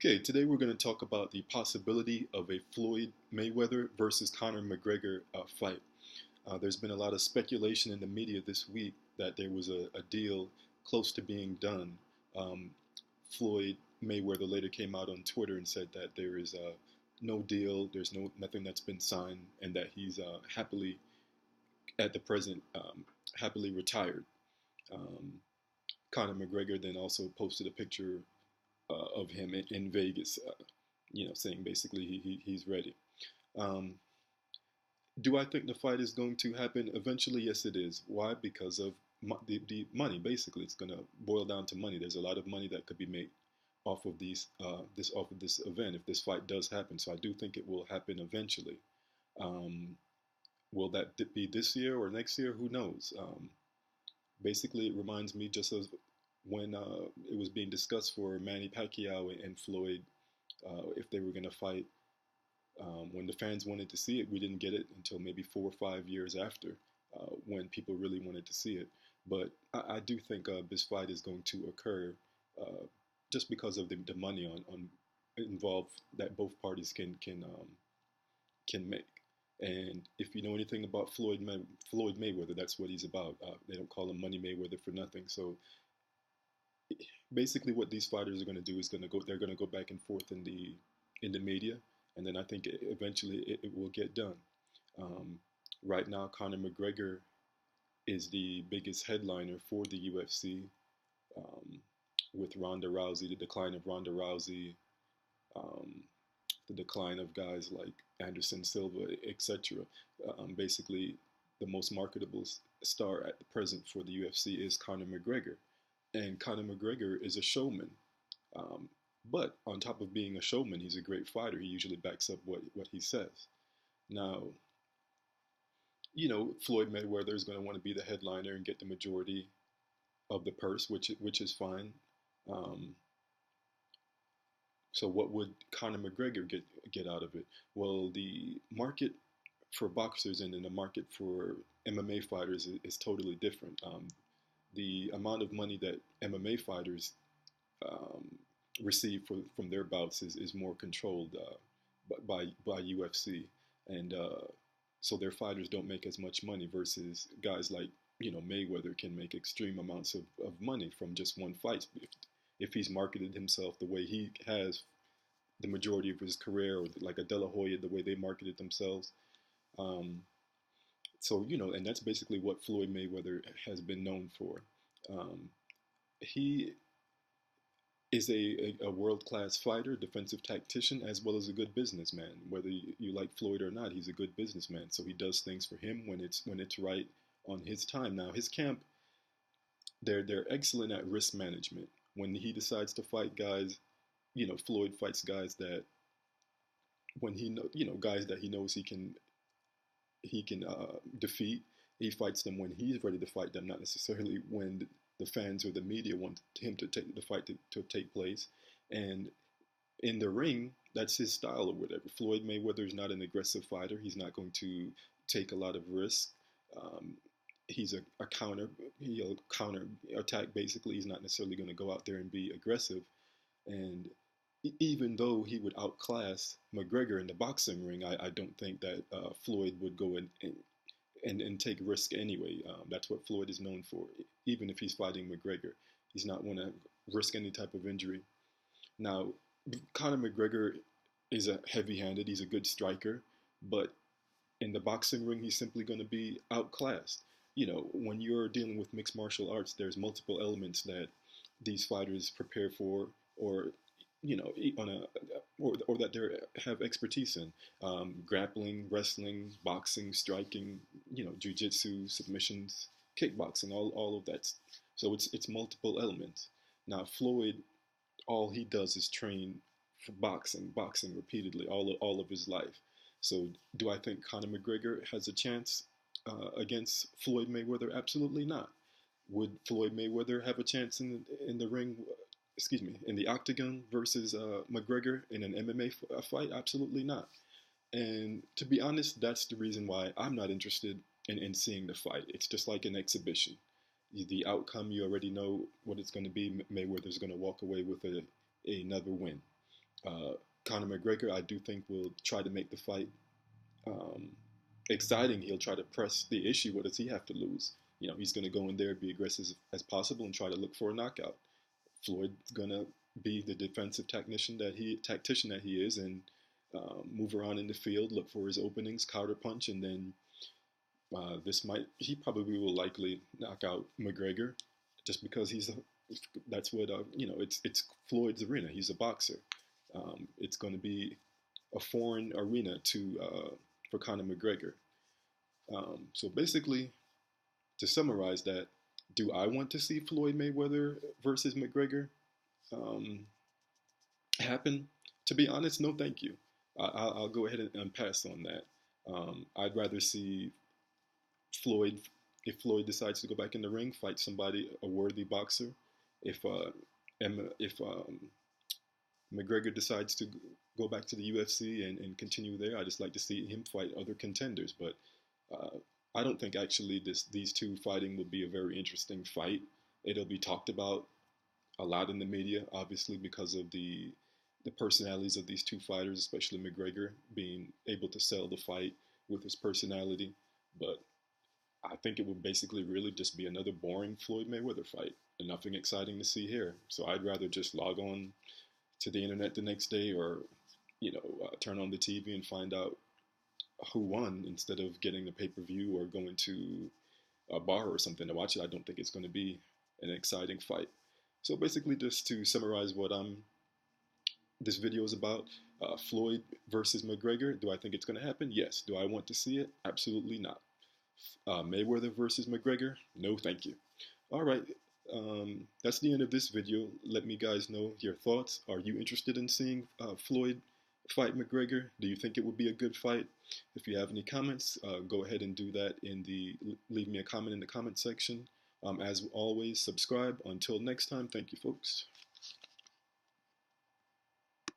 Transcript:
Okay, today we're going to talk about the possibility of a Floyd Mayweather versus Conor McGregor fight. There's been a lot of speculation in the media this week that there was a deal close to being done. Um, Floyd Mayweather later came out on Twitter and said that there is no deal, there's nothing that's been signed, and that he's happily at the present happily retired. Um, Conor McGregor then also posted a picture of him in Vegas, saying basically he's ready. Um, do I think the fight is going to happen eventually? Yes, it is. Why? Because of the money. Basically, it's going to boil down to money. There's a lot of money that could be made off of this event if this fight does happen. So I do think it will happen eventually. Um, will that be this year or next year? Who knows? Basically, it reminds me just of when it was being discussed for Manny Pacquiao and Floyd if they were going to fight. When the fans wanted to see it, we didn't get it until maybe 4 or 5 years after, when people really wanted to see it. But I do think this fight is going to occur uh, just because of the money on involved that both parties can make. And if you know anything about Floyd Mayweather, that's what he's about. They don't call him Money Mayweather for nothing. So basically, what these fighters are going to do is they're going to go back and forth in the media, and then I think eventually it will get done. Um, right now, Conor McGregor is the biggest headliner for the UFC, um, with Ronda Rousey, the decline of Ronda Rousey, um, the decline of guys like Anderson Silva, etc. Basically, the most marketable star at the present for the UFC is Conor McGregor, and Conor McGregor is a showman. Um, but on top of being a showman, he's a great fighter. He usually backs up what he says. Now, Floyd Mayweather is going to want to be the headliner and get the majority of the purse, which is fine. Um, so, what would Conor McGregor get out of it? Well, the market for boxers and then the market for MMA fighters is totally different. The amount of money that MMA fighters um, receive from their bouts is more controlled by UFC, and so their fighters don't make as much money versus guys like Mayweather can make extreme amounts of money from just one fight if he's marketed himself the way he has the majority of his career, or like a De La Hoya the way they marketed themselves. Um, so and that's basically what Floyd Mayweather has been known for. Um, he is a world-class fighter, defensive tactician, as well as a good businessman. Whether you like Floyd or not, he's a good businessman. So he does things for him when it's right on his time. Now his camp, they're excellent at risk management. When he decides to fight guys, Floyd fights guys that when he know guys that he knows he can defeat. He fights them when he's ready to fight them, not necessarily when the fans or the media want him to take the fight to take place. And in the ring, that's his style or whatever. Floyd Mayweather is not an aggressive fighter. He's not going to take a lot of risk. Um, he's a he'll counter attack basically. He's not necessarily going to go out there and be aggressive. And even though he would outclass McGregor in the boxing ring, I don't think that Floyd would go and take risk anyway. That's what Floyd is known for. Even if he's fighting McGregor, he's not want to risk any type of injury. Now, Conor McGregor is a heavy-handed. He's a good striker, but in the boxing ring, he's simply going to be outclassed. When you're dealing with mixed martial arts, there's multiple elements that these fighters prepare for, or on a or that they have expertise in, grappling, wrestling, boxing, striking, jujitsu, submissions, kickboxing, all of that. So it's multiple elements. Now Floyd, all he does is train for boxing repeatedly all of his life. So do I think Conor McGregor has a chance against Floyd Mayweather? Absolutely not. Would Floyd Mayweather have a chance in the ring? Excuse me, in the octagon versus McGregor in an MMA fight? Absolutely not. And to be honest, that's the reason why I'm not interested in seeing the fight. It's just like an exhibition. The outcome, you already know what it's going to be. Mayweather's going to walk away with another win. Uh, Conor McGregor, I do think, will try to make the fight um, exciting. He'll try to press the issue. What does he have to lose? He's going to go in there, be aggressive as possible, and try to look for a knockout. Floyd's going to be the defensive tactician that he is, and move around in the field, look for his openings, counter punch, and then he probably will likely knock out McGregor, just because that's what it's Floyd's arena. He's a boxer. It's going to be a foreign arena for Conor McGregor. So basically, to summarize that, do I want to see Floyd Mayweather versus McGregor um, happen? To be honest, no, thank you. I'll go ahead and pass on that. I'd rather see Floyd, if Floyd decides to go back in the ring, fight somebody, a worthy boxer. If McGregor decides to go back to the UFC and continue there, I just like to see him fight other contenders. But I don't think actually these two fighting will be a very interesting fight. It'll be talked about a lot in the media, obviously because of the personalities of these two fighters, especially McGregor being able to sell the fight with his personality. But I think it would basically really just be another boring Floyd Mayweather fight and nothing exciting to see here. So I'd rather just log on to the internet the next day, or turn on the TV and find out who won instead of getting the pay-per-view or going to a bar or something to watch it. I don't think it's going to be an exciting fight. So basically, just to summarize what this video is about, Floyd versus McGregor. Do I think it's going to happen? Yes. Do I want to see it? Absolutely not. Mayweather versus McGregor? No, thank you. All right. That's the end of this video. Let me guys know your thoughts. Are you interested in seeing Floyd fight McGregor? Do you think it would be a good fight? If you have any comments, go ahead and do that leave me a comment in the comment section. As always, subscribe. Until next time, thank you, folks.